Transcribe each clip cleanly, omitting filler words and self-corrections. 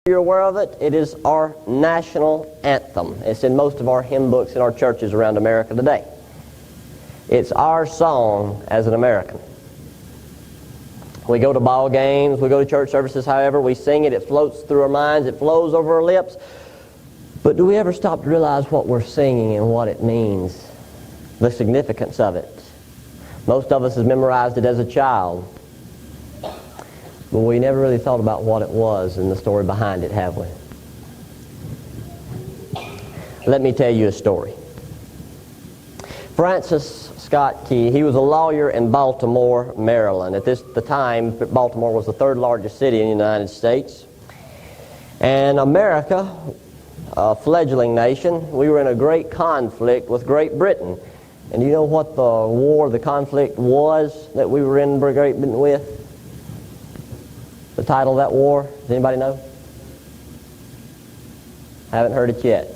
You're aware of it. It is our national anthem. It's in most of our hymn books in our churches around America today. It's our song as an American. We go to ball games, we go to church services, however, we sing it, it floats through our minds, it flows over our lips. But do we ever stop to realize what we're singing and what it means, the significance of it? Most of us have memorized it as a child. But we never really thought about what it was and the story behind it, have we? Let me tell you a story. Francis Scott Key, he was a lawyer in Baltimore, Maryland. At the time, Baltimore was the third largest city in the United States. And America, a fledgling nation, we were in a great conflict with Great Britain. And do you know what the conflict was that we were in Great Britain with? The title of that war, does anybody know? Haven't heard it yet.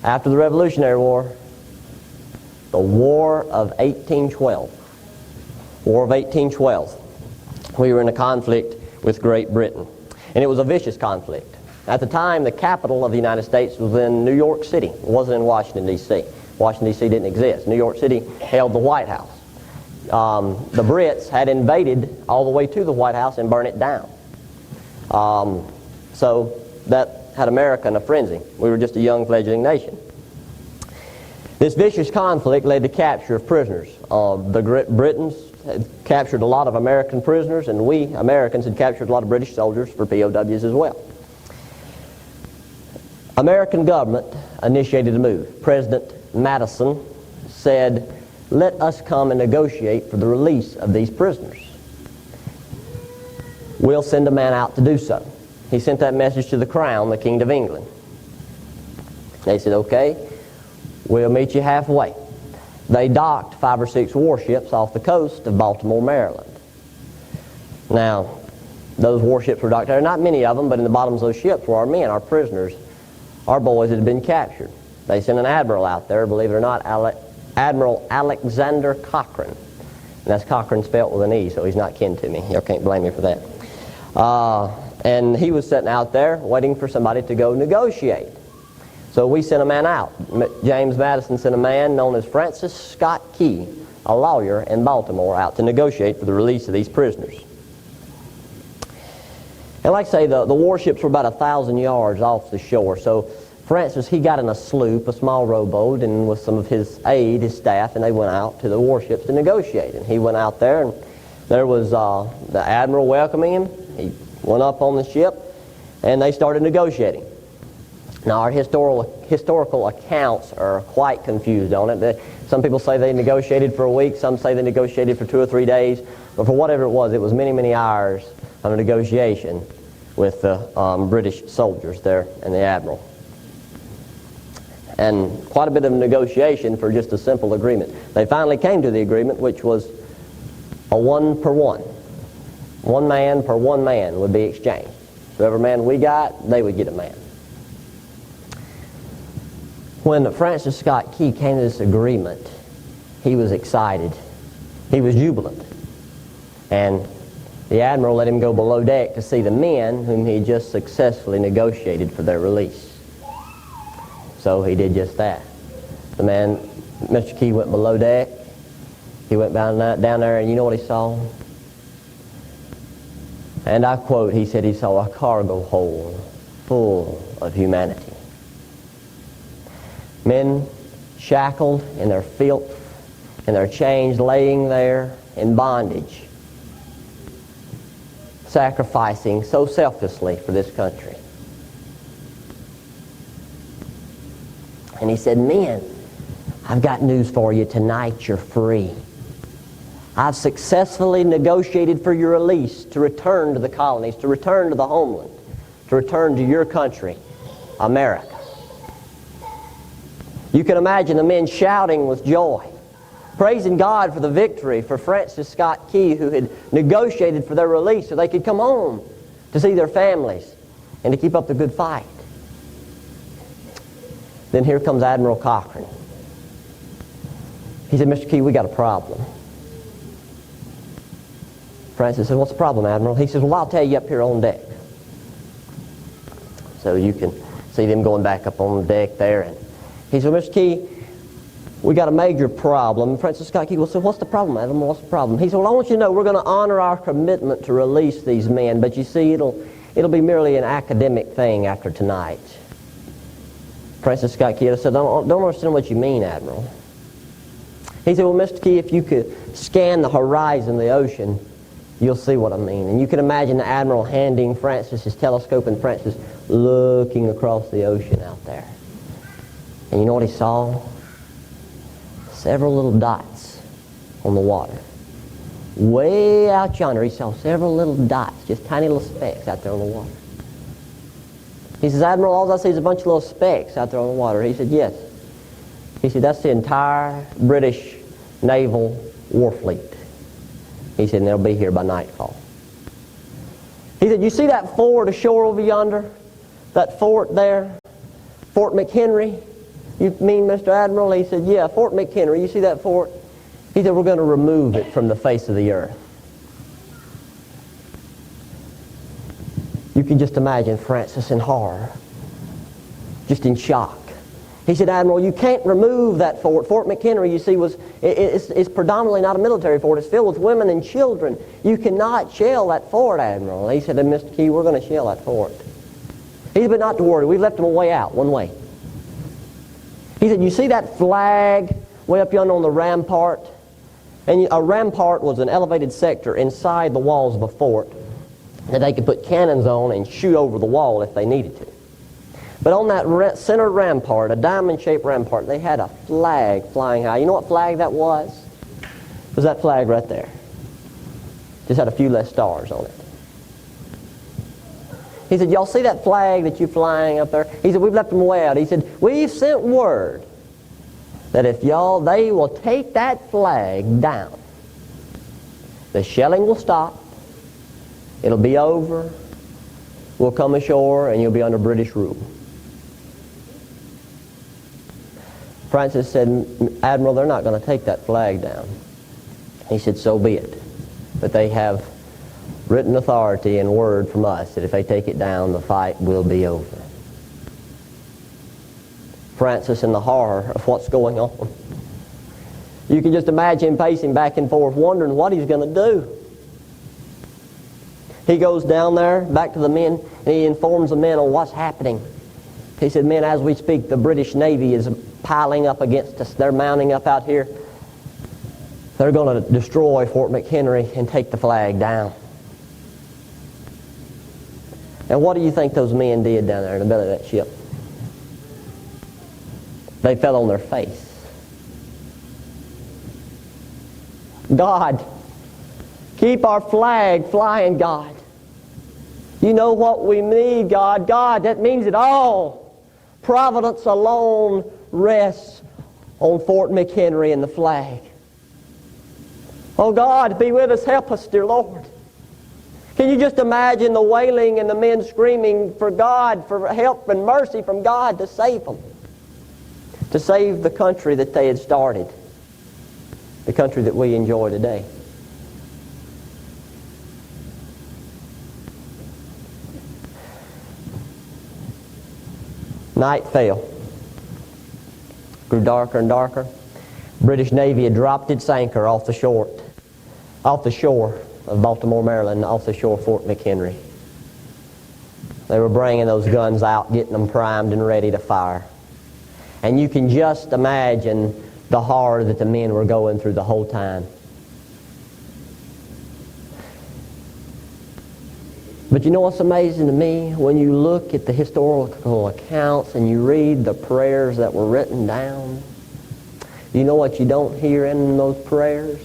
After the Revolutionary War, the War of 1812. War of 1812. We were in a conflict with Great Britain. And it was a vicious conflict. At the time, the capital of the United States was in New York City. It wasn't in Washington, D.C. Washington, D.C. didn't exist. New York City held the White House. The Brits had invaded all the way to the White House and burned it down. So that had America in a frenzy. We were just a young fledgling nation. This vicious conflict led to capture of prisoners. The Britons had captured a lot of American prisoners, and we Americans had captured a lot of British soldiers for POWs as well. American government initiated a move. President Madison said, "Let us come and negotiate for the release of these prisoners. We'll send a man out to do so." He sent that message to the Crown, the King of England. They said, "Okay, we'll meet you halfway." They docked 5 or 6 warships off the coast of Baltimore, Maryland. Now, those warships were docked there. Not many of them, but in the bottoms of those ships were our men, our prisoners, our boys that had been captured. They sent an admiral out there, believe it or not, Admiral Alexander Cochrane. And that's Cochrane spelt with an E, so he's not kin to me. You can't blame me for that. And he was sitting out there waiting for somebody to go negotiate. So we sent a man out. James Madison sent a man known as Francis Scott Key, a lawyer in Baltimore, out to negotiate for the release of these prisoners. And like I say, the warships were about 1,000 yards off the shore. So Francis, he got in a sloop, a small rowboat, and with some of his aide, his staff, and they went out to the warships to negotiate. And he went out there, and there was the admiral welcoming him. He went up on the ship, and they started negotiating. Now, our historical accounts are quite confused on it. Some people say they negotiated for a week, some say they negotiated for 2 or 3 days, but for whatever it was many, many hours of a negotiation with the British soldiers there and the admiral. And quite a bit of negotiation for just a simple agreement. They finally came to the agreement, which was a 1 per 1. 1 man per 1 man would be exchanged. So every man we got, they would get a man. When Francis Scott Key came to this agreement, he was excited. He was jubilant. And the admiral let him go below deck to see the men whom he just successfully negotiated for their release. So he did just that. The man, Mr. Key, went below deck. He went down there, and you know what he saw? And I quote, he said he saw a cargo hold full of humanity. Men shackled in their filth and their chains, laying there in bondage, sacrificing so selflessly for this country. And he said, "Men, I've got news for you. Tonight you're free. I've successfully negotiated for your release to return to the colonies, to return to the homeland, to return to your country, America." You can imagine the men shouting with joy, praising God for the victory for Francis Scott Key, who had negotiated for their release so they could come home to see their families and to keep up the good fight. Then here comes Admiral Cochrane. He said, "Mr. Key, we got a problem." Francis says, "What's the problem, Admiral?" He says, "Well, I'll tell you up here on deck." So you can see them going back up on the deck there. And he said, "Mr. Key, we got a major problem." And Francis Scott Key will say, "What's the problem, Admiral? What's the problem?" He said, "Well, I want you to know we're going to honor our commitment to release these men, but you see, it'll be merely an academic thing after tonight." Francis Scott Key said, "Don't understand what you mean, Admiral." He said, "Well, Mr. Key, if you could scan the horizon of the ocean, you'll see what I mean." And you can imagine the Admiral handing Francis his telescope and Francis looking across the ocean out there. And you know what he saw? Several little dots on the water. Way out yonder, he saw several little dots, just tiny little specks out there on the water. He says, "Admiral, all I see is a bunch of little specks out there on the water." He said, "Yes." He said, "That's the entire British naval war fleet." He said, "And they'll be here by nightfall." He said, "You see that fort ashore over yonder? That fort there? Fort McHenry?" "You mean, Mr. Admiral?" He said, "Yeah, Fort McHenry. You see that fort?" He said, "We're going to remove it from the face of the earth." You can just imagine Francis in horror, just in shock. He said, "Admiral, you can't remove that fort. Fort McHenry, you see, is predominantly not a military fort. It's filled with women and children. You cannot shell that fort, Admiral." He said, "Mr. Key, we're going to shell that fort." He said, "But not to worry. We've left them a way out, one way." He said, "You see that flag way up yonder on the rampart?" And a rampart was an elevated sector inside the walls of a fort that they could put cannons on and shoot over the wall if they needed to. But on that center rampart, a diamond-shaped rampart, they had a flag flying high. You know what flag that was? It was that flag right there. Just had a few less stars on it. He said, "Y'all see that flag that you're flying up there?" He said, "We've left them way out." He said, "We've sent word that if they will take that flag down, the shelling will stop, it'll be over, we'll come ashore, and you'll be under British rule." Francis said, "Admiral, they're not going to take that flag down." He said, "So be it. But they have written authority and word from us that if they take it down, the fight will be over." Francis, in the horror of what's going on, you can just imagine him pacing back and forth, wondering what he's going to do. He goes down there, back to the men, and he informs the men on what's happening. He said, "Men, as we speak, the British Navy is piling up against us. They're mounting up out here. They're going to destroy Fort McHenry and take the flag down." And what do you think those men did down there in the belly of that ship? They fell on their face. "God, keep our flag flying, God. You know what we need, God. God, that means it all. Providence alone rests on Fort McHenry and the flag. Oh, God, be with us. Help us, dear Lord." Can you just imagine the wailing and the men screaming for God, for help and mercy from God to save them? To save the country that they had started. The country that we enjoy today. Night fell. Grew darker and darker. British Navy had dropped its anchor off the shore of Baltimore, Maryland, off the shore of Fort McHenry. They were bringing those guns out, getting them primed and ready to fire. And you can just imagine the horror that the men were going through the whole time. But you know what's amazing to me? When you look at the historical accounts and you read the prayers that were written down, you know what you don't hear in those prayers?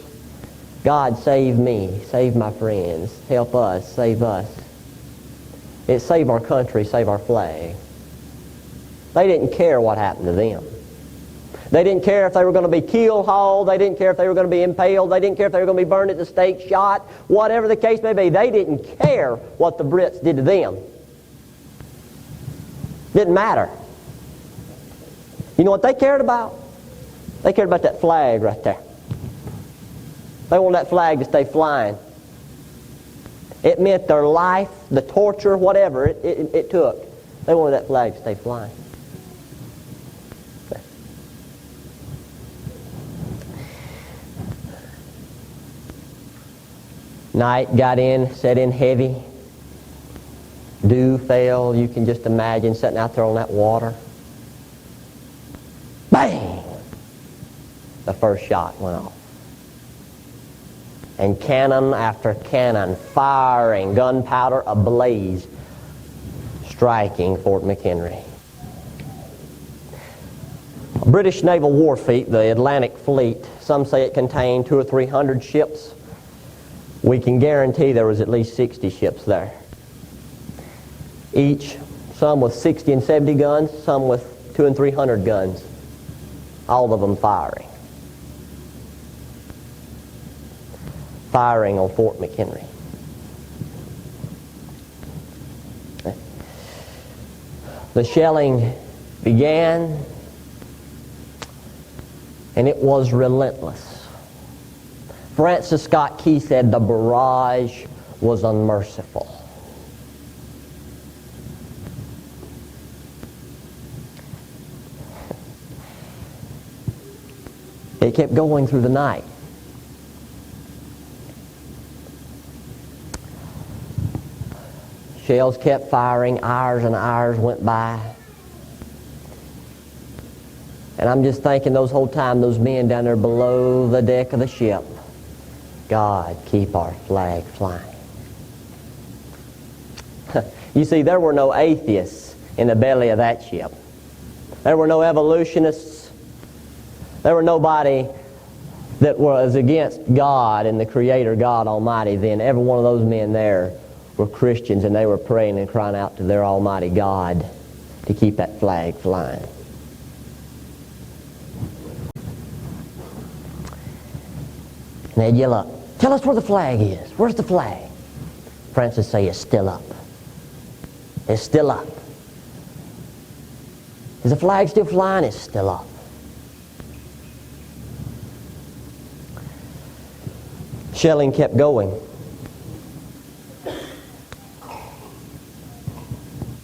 God, save me, save my friends, help us, save us. It's save our country, save our flag. They didn't care what happened to them. They didn't care if they were going to be keel hauled. They didn't care if they were going to be impaled. They didn't care if they were going to be burned at the stake, shot, whatever the case may be. They didn't care what the Brits did to them. Didn't matter. You know what they cared about? They cared about that flag right there. They wanted that flag to stay flying. It meant their life, the torture, whatever it took. They wanted that flag to stay flying. Night got in, set in heavy. Dew fell. You can just imagine sitting out there on that water. Bang! The first shot went off. And cannon after cannon firing, gunpowder ablaze, striking Fort McHenry. British naval warfleet, the Atlantic Fleet, some say it contained 200 or 300 ships. We can guarantee there was at least 60 ships there. Each, some with 60 and 70 guns, some with 200 and 300 guns. All of them firing. Firing on Fort McHenry. The shelling began, and it was relentless. Francis Scott Key said the barrage was unmerciful. It kept going through the night. Shells kept firing, hours and hours went by. And I'm just thinking those whole time, those men down there below the deck of the ship, God, keep our flag flying. You see, there were no atheists in the belly of that ship. There were no evolutionists. There were nobody that was against God and the Creator, God Almighty then. Every one of those men there were Christians, and they were praying and crying out to their Almighty God to keep that flag flying. And they'd yell up, "Tell us where the flag is. Where's the flag?" Francis say, "It's still up. It's still up. Is the flag still flying? It's still up." Shelling kept going.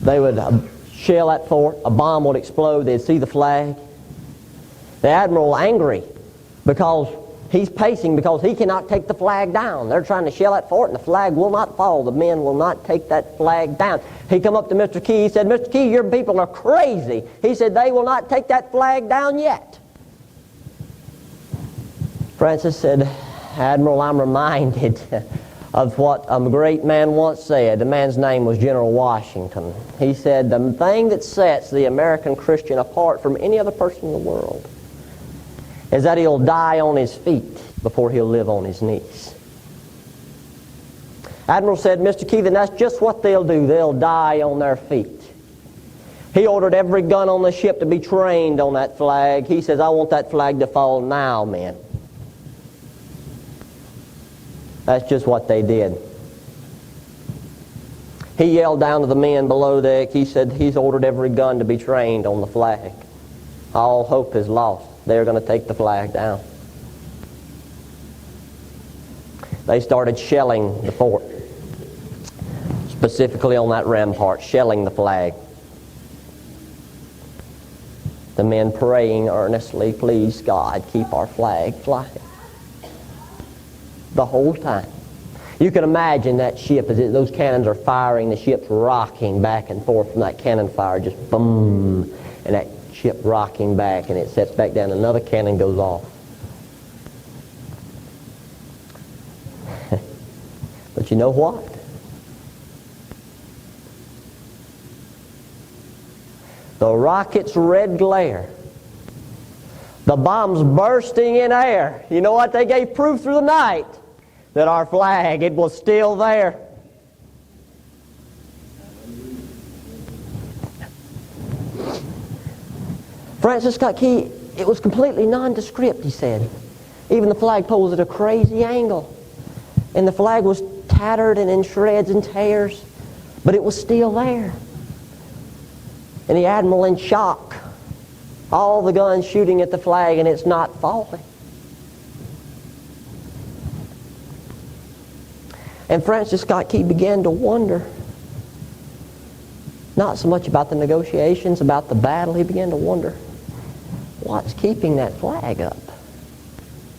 They would shell that fort, a bomb would explode, they'd see the flag. The admiral angry because he's pacing because he cannot take the flag down. They're trying to shell that fort and the flag will not fall. The men will not take that flag down. He come up to Mr. Key, he said, "Mr. Key, your people are crazy." He said, "They will not take that flag down yet." Francis said, "Admiral, I'm reminded of what a great man once said." The man's name was General Washington. He said, "The thing that sets the American Christian apart from any other person in the world is that he'll die on his feet before he'll live on his knees." Admiral said, "Mr. Key, then that's just what they'll do. They'll die on their feet." He ordered every gun on the ship to be trained on that flag. He says, "I want that flag to fall now, men." That's just what they did. He yelled down to the men below deck. He said he's ordered every gun to be trained on the flag. All hope is lost. They're going to take the flag down. They started shelling the fort, specifically on that rampart, shelling the flag. The men praying earnestly, "Please, God, keep our flag flying." The whole time. You can imagine that ship as those cannons are firing, the ship's rocking back and forth from that cannon fire, just boom, and that ship rocking back, and it sets back down, another cannon goes off. But you know what? The rocket's red glare, the bombs bursting in air, you know what? They gave proof through the night that our flag, it was still there. Francis Scott Key, it was completely nondescript, he said. Even the flagpole was at a crazy angle. And the flag was tattered and in shreds and tears, but it was still there. And the admiral in shock. All the guns shooting at the flag and it's not falling. And Francis Scott Key began to wonder, not so much about the negotiations, about the battle. He began to wonder, what's keeping that flag up?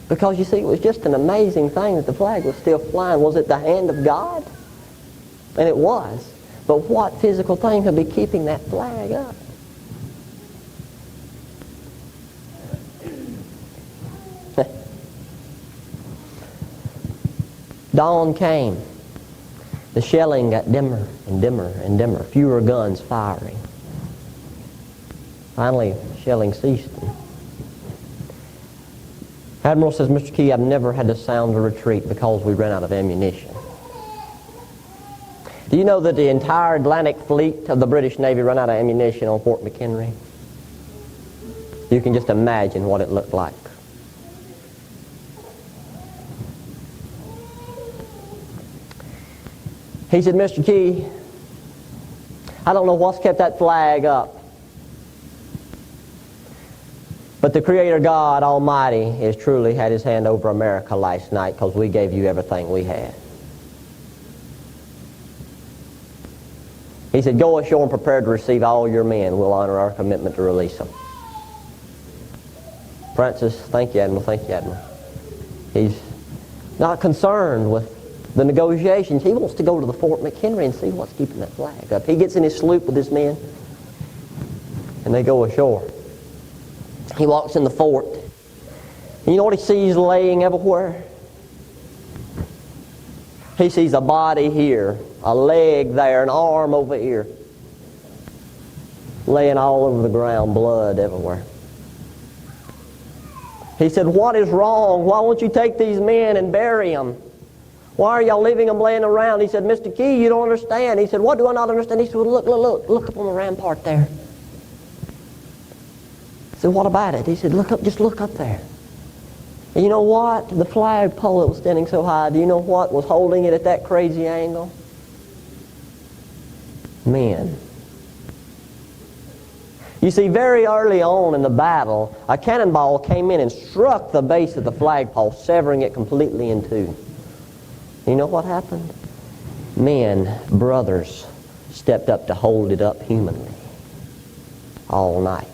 Because you see, it was just an amazing thing that the flag was still flying. Was it the hand of God? And it was. But what physical thing could be keeping that flag up? Dawn came. The shelling got dimmer and dimmer and dimmer. Fewer guns firing. Finally, shelling ceased. Admiral says, Mr. Key, I've never had to sound a retreat because we ran out of ammunition. Do you know that the entire Atlantic fleet of the British Navy ran out of ammunition on Fort McHenry? You can just imagine what it looked like. He said, Mr. Key, I don't know what's kept that flag up. But the Creator God Almighty has truly had His hand over America last night because we gave you everything we had. He said, go ashore and prepare to receive all your men. We'll honor our commitment to release them. Francis, thank you, Admiral. Thank you, Admiral. He's not concerned with the negotiations. He wants to go to the Fort McHenry and see what's keeping that flag up. He gets in his sloop with his men, and they go ashore. He walks in the fort. And you know what he sees laying everywhere? He sees a body here, a leg there, an arm over here, laying all over the ground, blood everywhere. He said, what is wrong? Why won't you take these men and bury them? Why are y'all leaving them laying around? He said, Mr. Key, you don't understand. He said, what do I not understand? He said, well, look up on the rampart there. I said, what about it? He said, look up, just look up there. And you know what? The flagpole that was standing so high, do you know what was holding it at that crazy angle? Men. You see, very early on in the battle, a cannonball came in and struck the base of the flagpole, severing it completely in two. You know what happened? Men, brothers, stepped up to hold it up humanly all night.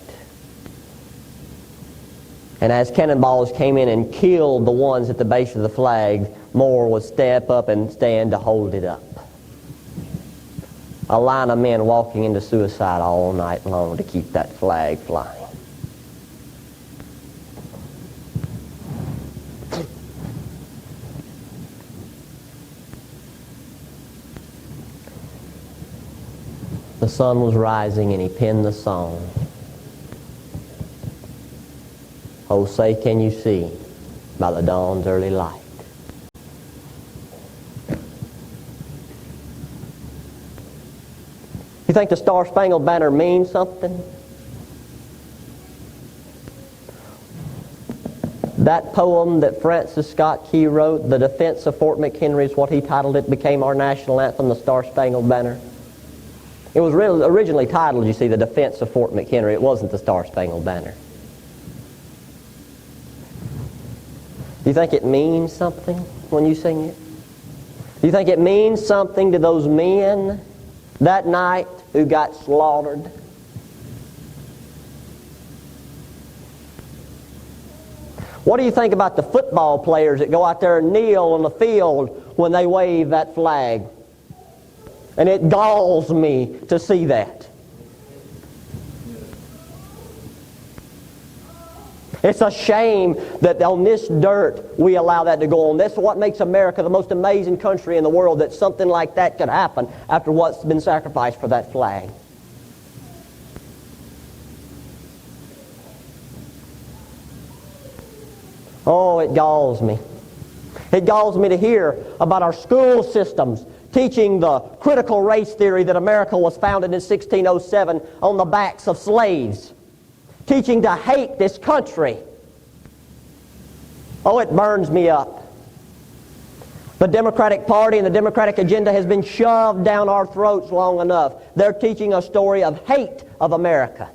And as cannonballs came in and killed the ones at the base of the flag, more would step up and stand to hold it up. A line of men walking into suicide all night long to keep that flag flying. The sun was rising and he penned the song. Oh, say can you see by the dawn's early light. You think the Star-Spangled Banner means something? That poem that Francis Scott Key wrote, The Defense of Fort McHenry, is what he titled it, became our national anthem, the Star-Spangled Banner. It was really originally titled, you see, The Defense of Fort McHenry. It wasn't the Star-Spangled Banner. Do you think it means something when you sing it? Do you think it means something to those men that night who got slaughtered? What do you think about the football players that go out there and kneel on the field when they wave that flag? And it galls me to see that. It's a shame that on this dirt we allow that to go on. That's what makes America the most amazing country in the world, that something like that could happen after what's been sacrificed for that flag. Oh, it galls me. It galls me to hear about our school systems teaching the critical race theory that America was founded in 1607 on the backs of slaves. Teaching to hate this country. Oh, it burns me up. The Democratic Party and the Democratic agenda has been shoved down our throats long enough. They're teaching a story of hate of America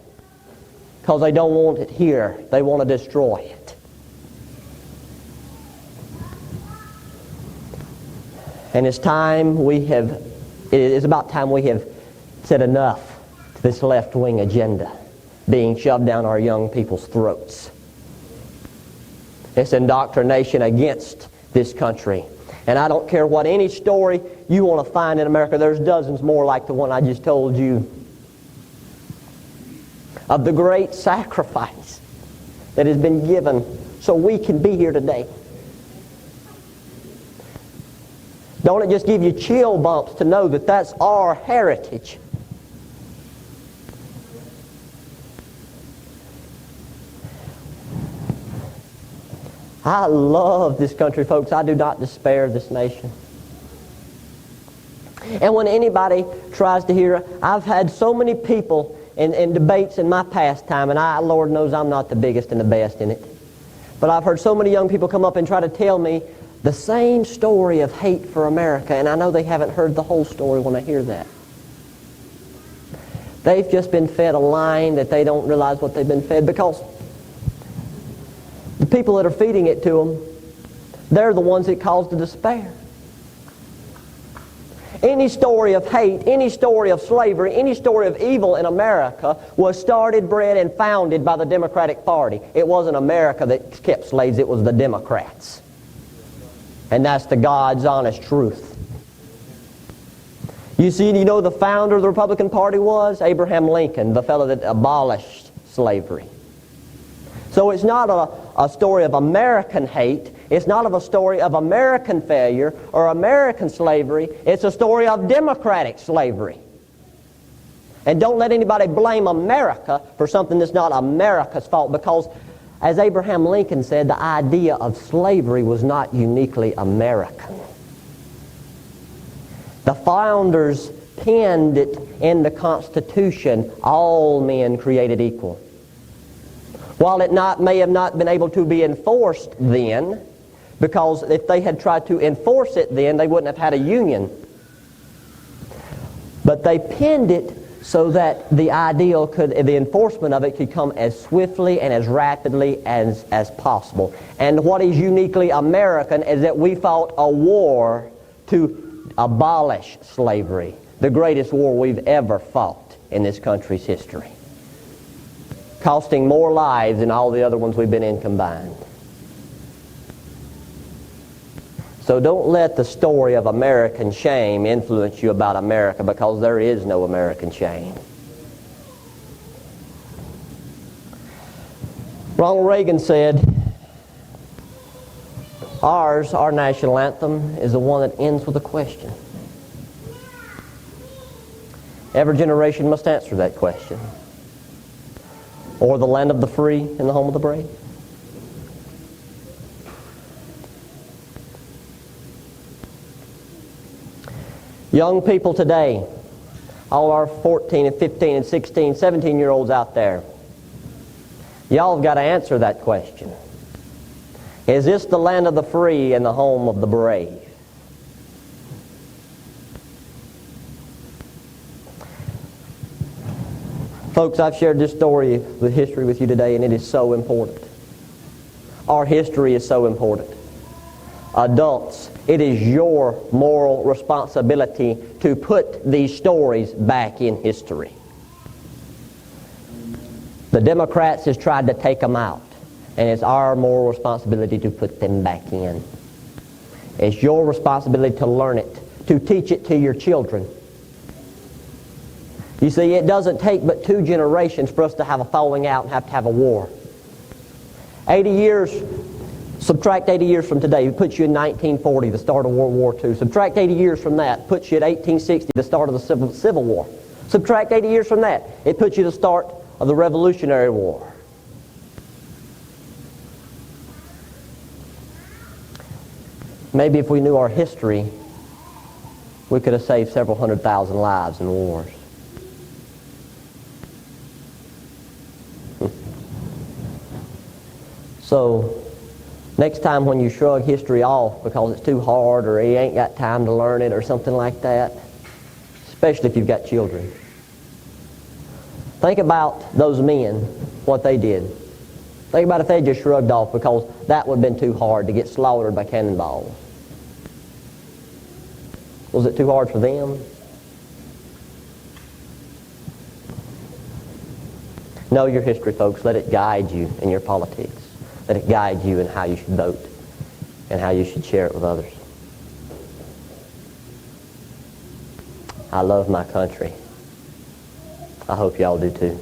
because they don't want it here. They want to destroy it. And it is about time we have said enough to this left-wing agenda being shoved down our young people's throats. It's indoctrination against this country. And I don't care what any story you want to find in America, there's dozens more like the one I just told you, of the great sacrifice that has been given so we can be here today. Don't it just give you chill bumps to know that that's our heritage? I love this country, folks. I do not despair of this nation. And when anybody tries to hear, I've had so many people in debates in my past time, and Lord knows I'm not the biggest and the best in it. But I've heard so many young people come up and try to tell me the same story of hate for America, and I know they haven't heard the whole story when I hear that. They've just been fed a line that they don't realize what they've been fed, because the people that are feeding it to them, they're the ones that cause the despair. Any story of hate, any story of slavery, any story of evil in America was started, bred, and founded by the Democratic Party. It wasn't America that kept slaves, it was the Democrats. And that's the God's honest truth. You know the founder of the Republican Party was? Abraham Lincoln, the fellow that abolished slavery. So it's not a story of American hate. It's not a story of American failure or American slavery. It's a story of democratic slavery. And don't let anybody blame America for something that's not America's fault, because, as Abraham Lincoln said, the idea of slavery was not uniquely American. The founders penned it in the Constitution, all men created equal. While it may have not been able to be enforced then, because if they had tried to enforce it then, they wouldn't have had a union. But they penned it so that the enforcement of it could come as swiftly and as rapidly as possible. And what is uniquely American is that we fought a war to abolish slavery, the greatest war we've ever fought in this country's history, costing more lives than all the other ones we've been in combined. So don't let the story of American shame influence you about America, because there is no American shame. Ronald Reagan said, our national anthem is the one that ends with a question. Every generation must answer that question. Or the land of the free and the home of the brave. Young people today, all our 14 and 15 and 16, 17-year-olds out there, y'all have got to answer that question. Is this the land of the free and the home of the brave? Folks, I've shared this story, the history with you today, and it is so important. Our history is so important. Adults, it is your moral responsibility to put these stories back in history. The Democrats has tried to take them out, and it's our moral responsibility to put them back in. It's your responsibility to learn it, to teach it to your children. You see, it doesn't take but 2 generations for us to have a falling out and have to have a war. 80 years, subtract 80 years from today, it puts you in 1940, the start of World War II. Subtract 80 years from that, puts you at 1860, the start of the Civil War. Subtract 80 years from that, it puts you at the start of the Revolutionary War. Maybe if we knew our history, we could have saved several 100,000 lives in wars. So, next time when you shrug history off because it's too hard or you ain't got time to learn it or something like that, especially if you've got children, think about those men, what they did. Think about if they just shrugged off because that would have been too hard to get slaughtered by cannonballs. Was it too hard for them? Know your history, folks. Let it guide you in your politics. Let it guide you in how you should vote and how you should share it with others. I love my country. I hope y'all do too.